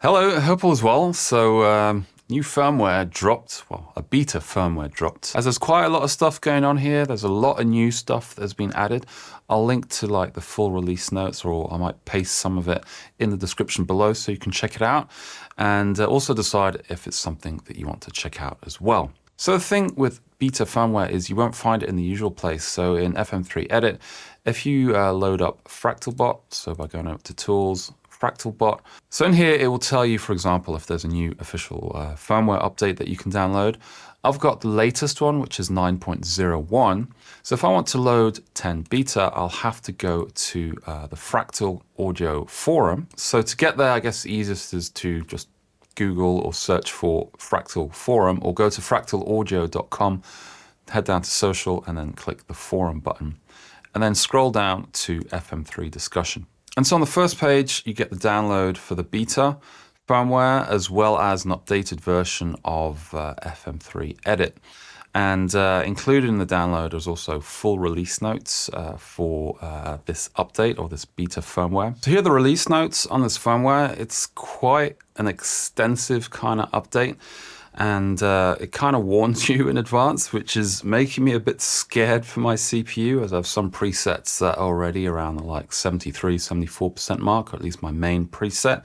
Hello, hope all is well. So, new firmware dropped, well, a beta firmware dropped. As there's quite a lot of stuff going on here, there's a lot of new stuff that's been added. I'll link to like the full release notes, or I might paste some of it in the description below so you can check it out, and also decide if it's something that you want to check out as well. So the thing with beta firmware is you won't find it in the usual place. So in FM3 Edit, if you load up FractalBot, so by going over to Tools, FractalBot. So in here, it will tell you, for example, if there's a new official firmware update that you can download. I've got the latest one, which is 9.01. So if I want to load 10 beta, I'll have to go to the Fractal Audio forum. So to get there, I guess the easiest is to just Google or search for Fractal forum, or go to fractalaudio.com, head down to social, and then click the forum button. And then scroll down to FM3 discussion. And so on the first page, you get the download for the beta firmware, as well as an updated version of FM3 Edit. And included in the download is also full release notes for this update or this beta firmware. So here are the release notes on this firmware. It's quite an extensive kind of update. And it kind of warns you in advance, which is making me a bit scared for my CPU, as I have some presets that are already around the like 73, 74% mark, or at least my main preset.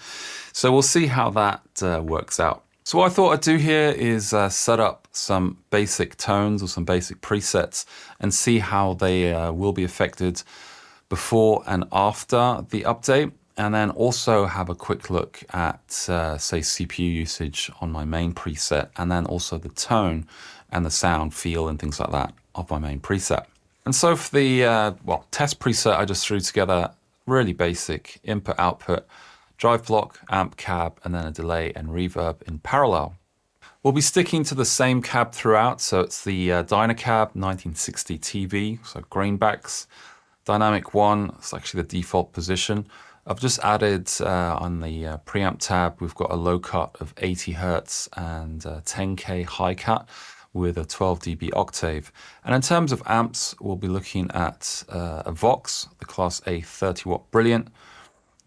So we'll see how that works out. So what I thought I'd do here is set up some basic tones or some basic presets and see how they will be affected before and after the update. And then also have a quick look at, say, CPU usage on my main preset, and then also the tone and the sound, feel, and things like that of my main preset. And so for the test preset, I just threw together really basic input-output, drive block, amp cab, and then a delay and reverb in parallel. We'll be sticking to the same cab throughout, so it's the Dyna cab 1960 TV, so greenbacks. Dynamic 1, it's actually the default position. I've just added on the preamp tab, we've got a low cut of 80 Hertz and 10K high cut with a 12 dB octave. And in terms of amps, we'll be looking at a Vox, the Class A 30 watt Brilliant,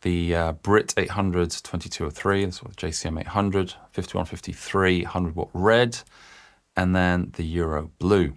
the Brit 800 2203, that's what the JCM 800, 5153 100 watt Red, and then the Euro Blue.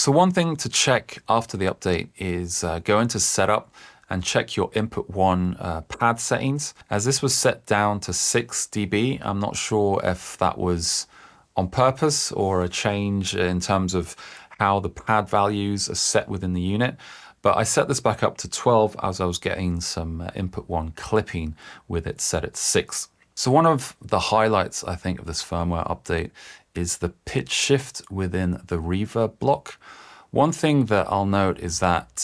So one thing to check after the update is go into setup and check your input 1 pad settings. As this was set down to 6 dB, I'm not sure if that was on purpose or a change in terms of how the pad values are set within the unit. But I set this back up to 12 as I was getting some input 1 clipping with it set at 6. So one of the highlights, I think, of this firmware update is the pitch shift within the reverb block. One thing that I'll note is that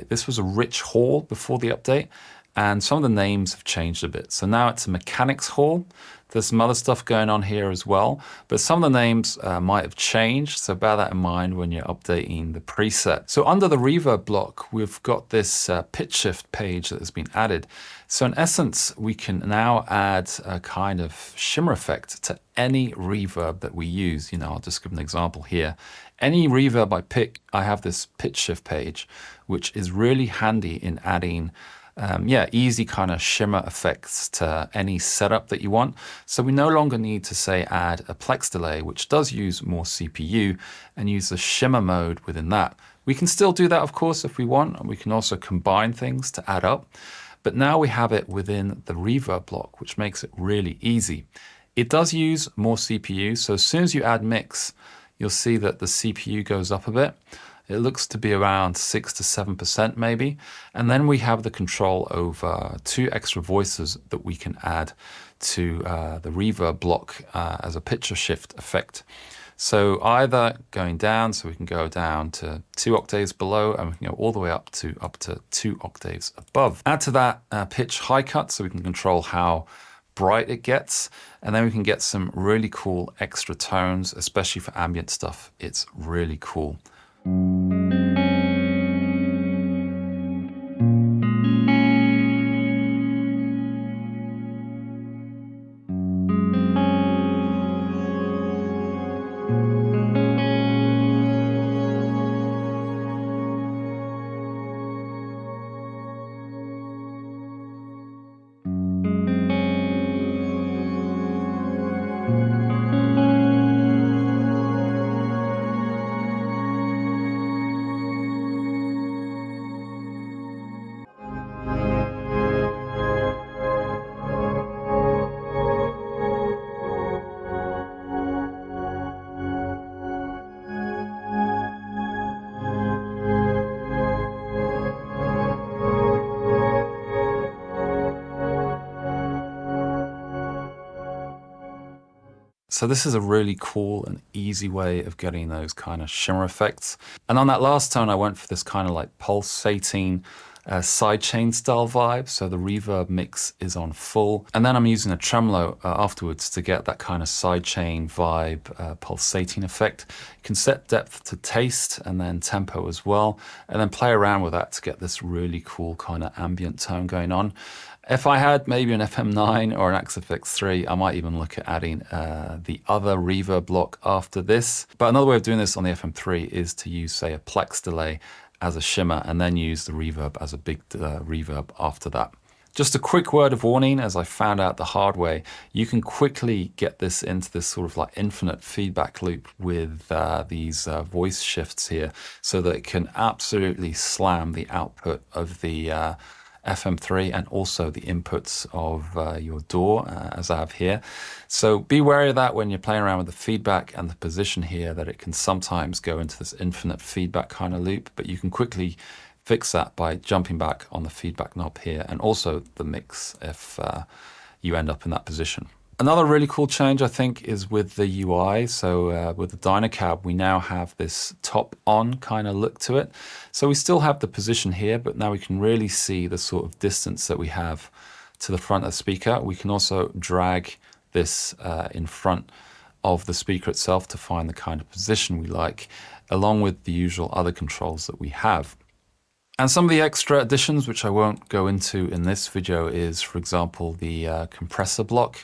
this was a rich hall before the update, and some of the names have changed a bit. So now it's a mechanics hall. There's some other stuff going on here as well, but some of the names might have changed, so bear that in mind when you're updating the preset. So under the reverb block, we've got this pitch shift page that has been added. So in essence, we can now add a kind of shimmer effect to any reverb that we use. You know, I'll just give an example here. Any reverb I pick, I have this pitch shift page, which is really handy in adding easy kind of shimmer effects to any setup that you want. So we no longer need to say add a plex delay, which does use more CPU, and use the shimmer mode within that. We can still do that, of course, if we want, and we can also combine things to add up. But now we have it within the reverb block, which makes it really easy. It does use more CPU, so as soon as you add mix, you'll see that the CPU goes up a bit. It looks to be around 6 to 7% maybe. And then we have the control over 2 extra voices that we can add to the reverb block as a pitch shift effect. So either going down, so we can go down to 2 octaves below, and we can go all the way up to 2 octaves above. Add to that pitch high cut, so we can control how bright it gets, and then we can get some really cool extra tones, especially for ambient stuff. It's really cool. So this is a really cool and easy way of getting those kind of shimmer effects. And on that last tone, I went for this kind of like pulsating sidechain style vibe. So the reverb mix is on full. And then I'm using a tremolo afterwards to get that kind of sidechain vibe, pulsating effect. You can set depth to taste and then tempo as well. And then play around with that to get this really cool kind of ambient tone going on. If I had maybe an FM9 or an FX3, I might even look at adding the other reverb block after this. But another way of doing this on the FM3 is to use, say, a plex delay as a shimmer and then use the reverb as a big reverb after that. Just a quick word of warning, as I found out the hard way, you can quickly get this into this sort of like infinite feedback loop with these voice shifts here, so that it can absolutely slam the output of the FM3 and also the inputs of your DAW, as I have here. So be wary of that when you're playing around with the feedback and the position here, that it can sometimes go into this infinite feedback kind of loop, but you can quickly fix that by jumping back on the feedback knob here, and also the mix if you end up in that position. Another really cool change, I think, is with the UI. So with the dyna cab, we now have this top-on kind of look to it. So we still have the position here, but now we can really see the sort of distance that we have to the front of the speaker. We can also drag this in front of the speaker itself to find the kind of position we like, along with the usual other controls that we have. And some of the extra additions, which I won't go into in this video, is, for example, the compressor block.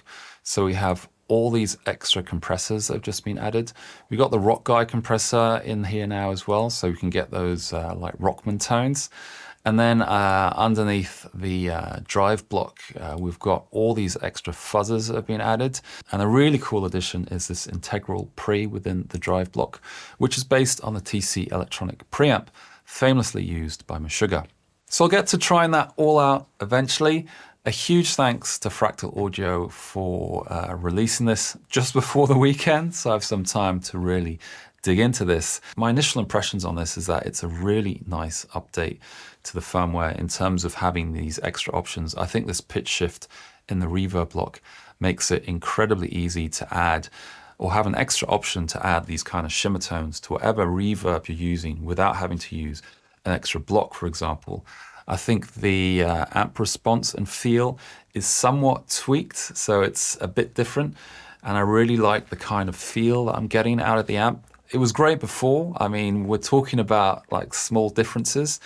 So we have all these extra compressors that have just been added. We've got the rock guy compressor in here now as well, so we can get those like Rockman tones. And then underneath the drive block, we've got all these extra fuzzes that have been added. And a really cool addition is this integral pre within the drive block, which is based on the TC electronic preamp, famously used by Meshuggah. So I'll get to trying that all out eventually. A huge thanks to Fractal Audio for releasing this just before the weekend, so I have some time to really dig into this. My initial impressions on this is that it's a really nice update to the firmware in terms of having these extra options. I think this pitch shift in the reverb block makes it incredibly easy to add or have an extra option to add these kind of shimmer tones to whatever reverb you're using without having to use an extra block, for example. I think the amp response and feel is somewhat tweaked, so it's a bit different. And I really like the kind of feel that I'm getting out of the amp. It was great before. I mean, we're talking about like small differences.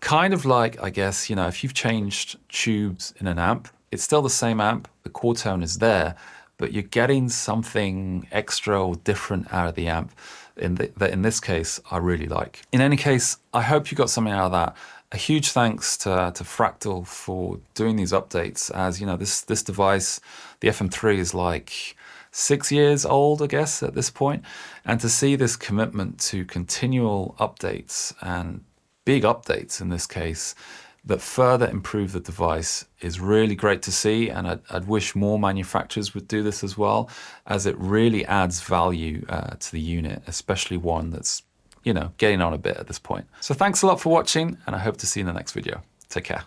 Kind of like, I guess, you know, if you've changed tubes in an amp, it's still the same amp, the core tone is there, but you're getting something extra or different out of the amp that in this case, I really like. In any case, I hope you got something out of that. A huge thanks to Fractal for doing these updates. As you know, this device, the FM3, is like 6 years old, I guess, at this point. And to see this commitment to continual updates and big updates in this case that further improve the device is really great to see. And I'd wish more manufacturers would do this as well, as it really adds value to the unit, especially one that's, you know, getting on a bit at this point. So thanks a lot for watching, and I hope to see you in the next video. Take care.